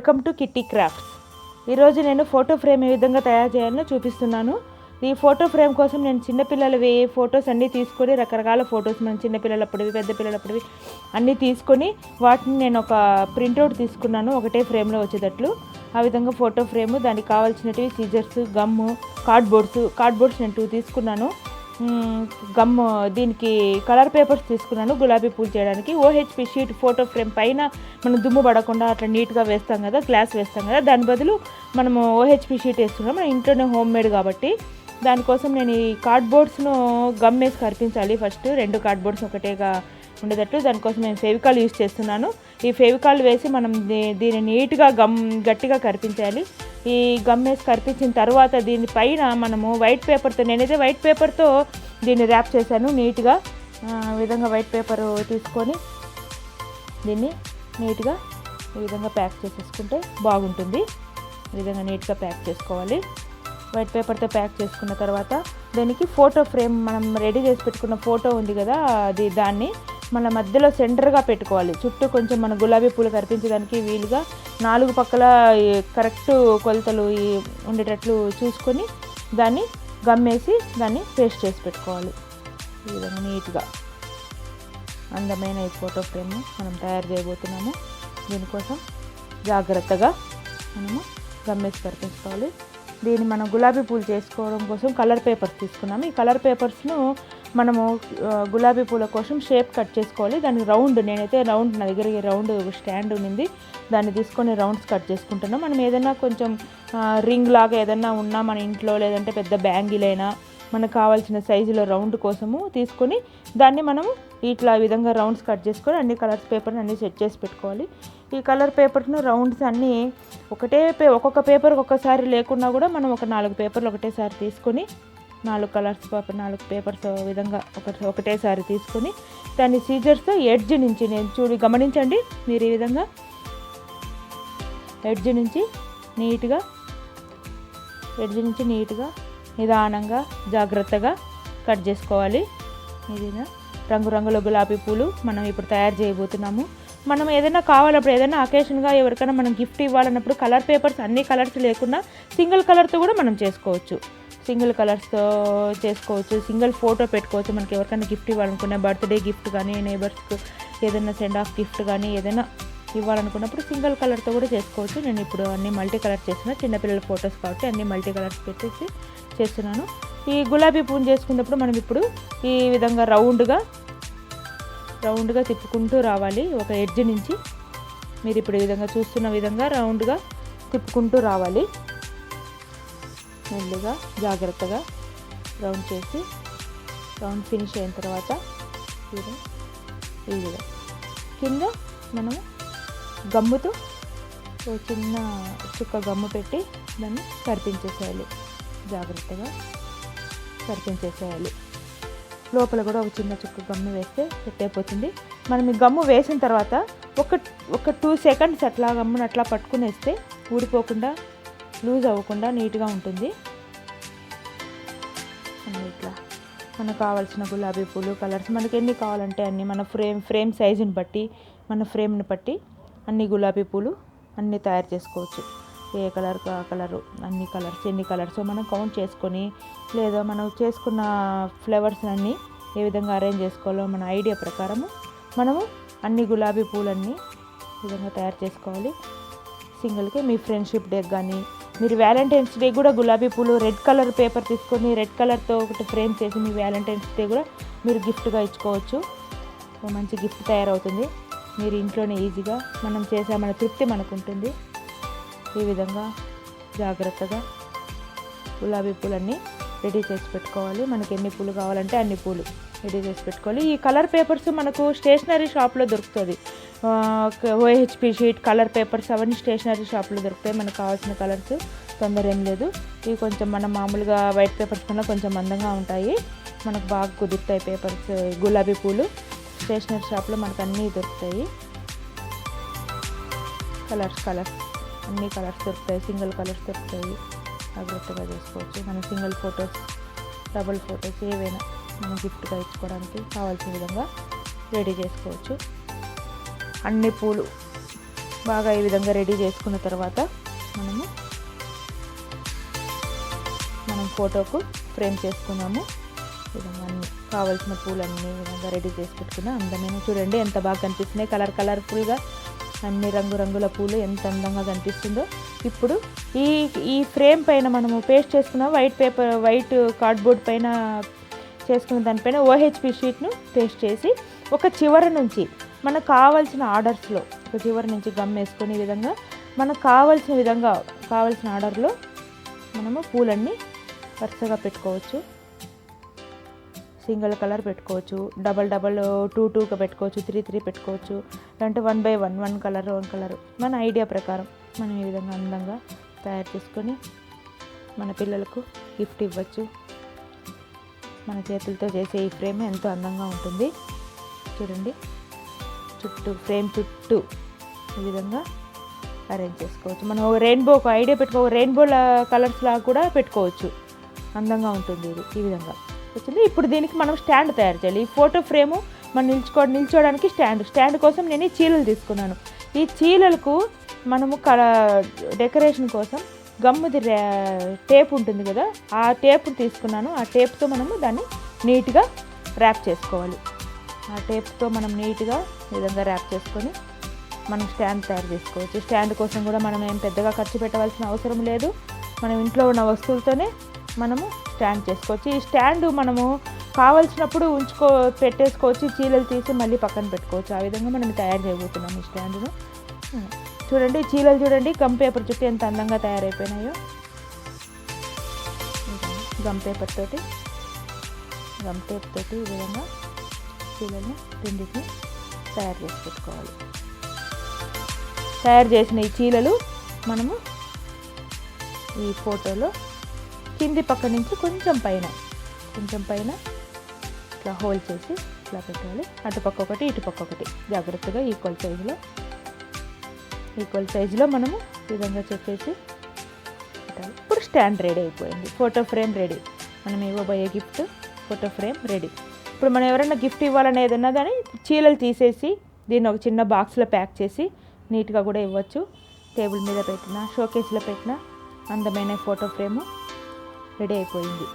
Welcome to kitty crafts. ఈరోజు నేను photo frame ఏ విధంగా తయారు చేయాలో చూపిస్తున్నాను. ఈ ఫోటో ఫ్రేమ్ కోసం నేను చిన్నపిల్లలవి ఫొటోస్ అన్నీ తీసుకొని, రకరకాల ఫొటోస్ మన చిన్నపిల్లలప్పుడువి పెద్ద పిల్లలప్పుడువి అన్నీ తీసుకొని వాటిని నేను ఒక ప్రింట్అవుట్ తీసుకున్నాను, ఒకటే ఫ్రేమ్లో వచ్చేటట్లు. ఆ విధంగా ఫోటో ఫ్రేము, దానికి కావాల్సినవి సీజర్స్, గమ్ము, కార్డ్బోర్డ్స్ నేను 2 తీసుకున్నాను. గమ్, దీనికి కలర్ పేపర్స్ తీసుకున్నాను గులాబీ పూలు చేయడానికి. ఓహెచ్పి షీట్ ఫోటో ఫ్రేమ్ పైన మనం దుమ్ము పడకుండా అట్లా నీట్గా వేస్తాం కదా, గ్లాస్ వేస్తాం కదా, దాని బదులు మనము ఓహెచ్పి షీట్ వేస్తున్నాం. మన ఇంట్లోనే హోమ్ మేడ్ కాబట్టి దానికోసం నేను ఈ కార్డ్బోర్డ్స్ను గమ్ వేసి కరిపించాలి. ఫస్ట్ 2 కార్డ్బోర్డ్స్ ఒకటేగా ఉండేటట్లు దానికోసం నేను ఫెవికాల్ యూజ్ చేస్తున్నాను. ఈ ఫెవికాల్ వేసి మనం దీన్ని నీట్గా గట్టిగా కరిపించాలి. ఈ గమ్ వేసి కరిపించిన తర్వాత దీనిపైన మనము వైట్ పేపర్తో, నేనైతే వైట్ పేపర్తో దీన్ని ర్యాప్ చేశాను నీట్గా. ఈ విధంగా వైట్ పేపర్ తీసుకొని దీన్ని నీట్గా ఈ విధంగా ప్యాక్ చేసేసుకుంటే బాగుంటుంది. ఈ విధంగా నీట్గా ప్యాక్ చేసుకోవాలి. వైట్ పేపర్తో ప్యాక్ చేసుకున్న తర్వాత దానికి ఫోటో ఫ్రేమ్, మనం రెడీ చేసి పెట్టుకున్న ఫోటో ఉంది కదా, దాన్ని మన మధ్యలో సెంటర్గా పెట్టుకోవాలి. చుట్టూ కొంచెం మన గులాబీ పూలు కనిపించడానికి వీలుగా 4 పక్కల కరెక్ట్ కొలతలు ఉండేటట్లు చూసుకొని దాన్ని గమ్మేసి దాన్ని పేస్ట్ చేసి పెట్టుకోవాలి. ఈ విధంగా నీట్గా అందమైన ఈ ఫోటో ఫ్రేమ్ మనం తయారు చేయబోతున్నాము. దీనికోసం జాగ్రత్తగా మనము గమ్మేసి కరిపించుకోవాలి. దీన్ని మనం గులాబీ పూలు చేసుకోవడం కోసం కలర్ పేపర్స్ తీసుకున్నాము. ఈ కలర్ పేపర్స్ను మనము గులాబీ పూల కోసం షేప్ కట్ చేసుకోవాలి. దానికి రౌండ్, నేనైతే రౌండ్, నా దగ్గర రౌండ్ స్టాండ్ ఉంది, దాన్ని తీసుకొని రౌండ్స్ కట్ చేసుకుంటున్నాం. మనం ఏదైనా కొంచెం రింగ్ లాగా ఏదైనా ఉన్నా మన ఇంట్లో, లేదంటే పెద్ద బ్యాంగిల్ అయినా మనకు కావాల్సిన సైజులో రౌండ్ కోసము తీసుకొని దాన్ని మనము ఇట్లా ఈ విధంగా రౌండ్స్ కట్ చేసుకొని అన్ని కలర్స్ పేపర్ని అన్నీ సెట్ చేసి పెట్టుకోవాలి. ఈ కలర్ పేపర్స్ను రౌండ్స్ అన్నీ ఒక్కొక్క పేపర్ ఒక్కసారి లేకున్నా కూడా మనం ఒక 4 పేపర్లు ఒకటేసారి తీసుకొని 4 పేపర్స్ విధంగా ఒకటేసారి తీసుకొని దాన్ని సీజర్స్తో ఎడ్జ్ నుంచి, నేను గమనించండి మీరు, ఈ విధంగా ఎడ్జ్ నుంచి నీట్గా నిదానంగా జాగ్రత్తగా కట్ చేసుకోవాలి. ఇది రంగురంగుల గులాబీ పూలు మనం ఇప్పుడు తయారు చేయబోతున్నాము. మనం ఏదైనా కావాలప్పుడు, ఏదైనా అకేషన్గా ఎవరికైనా మనం గిఫ్ట్ ఇవ్వాలన్నప్పుడు కలర్ పేపర్స్ అన్ని కలర్స్ లేకుండా సింగిల్ కలర్తో కూడా మనం చేసుకోవచ్చు. సింగిల్ ఫోటో పెట్టుకోవచ్చు. మనకి ఎవరికైనా గిఫ్ట్ ఇవ్వాలనుకున్నా, బర్త్డే గిఫ్ట్ కానీ, నేబర్స్కు ఏదైనా సెండ్ ఆఫ్ గిఫ్ట్ కానీ ఏదైనా ఇవ్వాలనుకున్నప్పుడు సింగిల్ కలర్తో కూడా చేసుకోవచ్చు. నేను ఇప్పుడు అన్ని మల్టీ కలర్స్ చేస్తున్నా, చిన్నపిల్లల ఫొటోస్ కాబట్టి అన్ని మల్టీ కలర్స్ పెట్టేసి చేస్తున్నాను. ఈ గులాబీ పూలు చేసుకున్నప్పుడు మనం ఇప్పుడు ఈ విధంగా రౌండ్గా తిప్పుకుంటూ రావాలి. ఒక ఎడ్జ్ నుంచి మీరు ఇప్పుడు ఈ విధంగా చూస్తున్న విధంగా రౌండ్గా తిప్పుకుంటూ రావాలి. మెల్లిగా జాగ్రత్తగా రౌండ్ చేసి, రౌండ్ ఫినిష్ అయిన తర్వాత ఈ విధంగా కింద మనము గమ్ముతో ఒక చిన్న చుక్క గమ్ము పెట్టి దాన్ని కరిపించేసేయాలి. జాగ్రత్తగా కరిపించేసేయాలి. లోపల కూడా ఒక చిన్న చుక్క గమ్ము వేస్తే సెట్ అయిపోతుంది. మనం ఈ గమ్ము వేసిన తర్వాత ఒక 2 సెకండ్స్ అట్లా గమ్మును అట్లా పట్టుకుని వేస్తే ఊడిపోకుండా, లూజ్ అవ్వకుండా నీట్గా ఉంటుంది. ఇట్లా మనకు కావాల్సిన గులాబీ పూలు కలర్స్ మనకి ఎన్ని కావాలంటే అన్ని, మన ఫ్రేమ్ సైజుని బట్టి, మన ఫ్రేమ్ని బట్టి అన్ని గులాబీ పూలు అన్నీ తయారు చేసుకోవచ్చు. ఏ కలర్ ఆ కలరు, అన్ని కలర్స్ ఎన్ని కలర్స్ మనం కౌంట్ చేసుకొని, లేదా మనం చేసుకున్న ఫ్లవర్స్ అన్నీ ఏ విధంగా అరేంజ్ చేసుకోవాలో మన ఐడియా ప్రకారము మనము అన్ని గులాబీ పూలన్నీ ఈ విధంగా తయారు చేసుకోవాలి. సింగిల్కి మీ ఫ్రెండ్షిప్ డే కానీ, మీరు వ్యాలంటైన్స్ డే కూడా గులాబీ పూలు రెడ్ కలర్ పేపర్ తీసుకొని రెడ్ కలర్తో ఒకటి ఫ్రేమ్ చేసి మీ వ్యాలంటైన్స్ డే కూడా మీరు గిఫ్ట్గా ఇచ్చుకోవచ్చు. మంచి గిఫ్ట్ తయారవుతుంది. మీరు ఇంట్లోనే ఈజీగా మనం చేసామన్న తృప్తి మనకు ఉంటుంది. ఈ విధంగా జాగ్రత్తగా గులాబీ పూలన్నీ రెడీ చేసి పెట్టుకోవాలి. మనకి ఎన్ని పూలు కావాలంటే అన్ని పూలు రెడీ చేసి పెట్టుకోవాలి. ఈ కలర్ పేపర్స్ మనకు స్టేషనరీ షాప్లో దొరుకుతుంది. ఓహెచ్పి షీట్ కలర్ పేపర్స్ అవన్నీ స్టేషనరీ షాప్లో దొరుకుతాయి. మనకు కావాల్సిన కలర్స్, తొందర ఏం లేదు. ఇవి కొంచెం మనం మామూలుగా వైట్ పేపర్స్ కన్నా కొంచెం మందంగా ఉంటాయి. మనకు బాగా కుదురుతాయి పేపర్స్. గులాబీ పూలు స్టేషనరీ షాప్లో మనకు అన్నీ దొరుకుతాయి. కలర్స్ అన్ని కలర్స్ దొరుకుతాయి, సింగిల్ కలర్స్ దొరుకుతాయి. జాగ్రత్తగా చేసుకోవచ్చు. మన సింగిల్ ఫొటోస్, డబుల్ ఫొటోస్ ఏవైనా మనం గిఫ్ట్గా ఇచ్చుకోవడానికి కావాల్సిన విధంగా రెడీ చేసుకోవచ్చు. అన్ని పూలు బాగా ఈ విధంగా రెడీ చేసుకున్న తర్వాత మనం ఫోటోకు ఫ్రేమ్ చేసుకున్నాము. విధంగా అన్ని కావాల్సిన పూలన్నీ విధంగా రెడీ చేసి పెట్టుకున్నా. అందమైన చూడండి ఎంత బాగా కనిపిస్తున్నాయి, కలర్ఫుల్గా అన్ని రంగురంగుల పూలు ఎంత అందంగా కనిపిస్తుందో. ఇప్పుడు ఈ ఫ్రేమ్ పైన మనము పేస్ట్ చేసుకున్న వైట్ కార్డ్బోర్డ్ పైన చేసుకున్న దానిపైన OHP షీట్ను పేస్ట్ చేసి ఒక చివర నుంచి మనకు కావాల్సిన ఆర్డర్స్లో ఒక చివరి నుంచి గమ్ వేసుకొని ఈ విధంగా మనకు కావాల్సిన ఆర్డర్లో మనము పూలన్నీ వరుసగా పెట్టుకోవచ్చు. సింగిల్ కలర్ పెట్టుకోవచ్చు, డబల్ 2గా పెట్టుకోవచ్చు, 3 పెట్టుకోవచ్చు, అంటే 1 by 1 కలర్ మన ఐడియా ప్రకారం మనం ఈ విధంగా అందంగా తయారు చేసుకొని మన పిల్లలకు గిఫ్ట్ ఇవ్వచ్చు. మన చేతులతో చేసే ఈ ఫ్రేమ్ ఎంతో అందంగా ఉంటుంది. చూడండి, ఫ్రేమ్ చుట్టూ ఈ విధంగా అరేంజ్ చేసుకోవచ్చు. మనం రెయిన్బో ఒక ఐడియా రెయిన్బో కలర్స్ లాగా కూడా పెట్టుకోవచ్చు. అందంగా ఉంటుంది ఇది. ఈ విధంగా వచ్చింది. ఇప్పుడు దీనికి మనం స్టాండ్ తయారు చేయాలి. ఈ ఫోటో ఫ్రేము మనం నిల్చోడానికి స్టాండ్ కోసం నేను ఈ చీలలు తీసుకున్నాను. ఈ చీలలకు మనము డెకరేషన్ కోసం గమ్ముది టేప్ ఉంటుంది కదా, ఆ టేప్ తీసుకున్నాను. ఆ టేప్తో మనము దాన్ని నీట్గా ర్యాప్ చేసుకోవాలి. ఆ టేప్తో మనం నీట్గా ఈ విధంగా ర్యాప్ చేసుకొని మనం స్టాండ్ తయారు చేసుకోవచ్చు. స్టాండ్ కోసం కూడా మనం ఏం పెద్దగా ఖర్చు పెట్టవలసిన అవసరం లేదు. మనం ఇంట్లో ఉన్న వస్తువులతోనే మనము స్టాండ్ చేసుకోవచ్చు. ఈ స్టాండ్ మనము కావాల్సినప్పుడు పెట్టేసుకోవచ్చు, చీలలు తీసి మళ్ళీ పక్కన పెట్టుకోవచ్చు. ఆ విధంగా మనం తయారు చేయబోతున్నాం ఈ స్టాండ్ను. చూడండి, చీలలు చూడండి గమ్ పేపర్ చుట్టూ ఎంత అందంగా తయారైపోయినాయో. గమ్ టేప్ తోటి ఈ విధంగా చీలల్ని రెండింటిని తయారు చేసి పెట్టుకోవాలి. తయారు చేసిన ఈ చీలలు మనము ఈ ఫోటోలో కింది పక్క నుంచి కొంచెం పైన ఇట్లా హోల్ చేసి ఇట్లా పెట్టాలి. అటుపక్క ఒకటి ఇటుపక్క ఒకటి జాగ్రత్తగా ఈక్వల్ సైజులో మనము ఈ విధంగా చెప్పేసి పెట్టాలి. ఇప్పుడు స్టాండ్ రెడీ అయిపోయింది. Photo frame ready. మనం ఇవ్వబోయే గిఫ్ట్ ఫోటో ఫ్రేమ్ రెడీ. ఇప్పుడు మనం ఎవరైనా గిఫ్ట్ ఇవ్వాలనేది ఉన్నదని చీలలు తీసేసి దీన్ని ఒక చిన్న బాక్స్లో ప్యాక్ చేసి నీట్గా కూడా ఇవ్వచ్చు. టేబుల్ మీద పెట్టిన, షోకేస్లో పెట్టిన అందమైన ఫోటో ఫ్రేము రెడీ అయిపోయింది.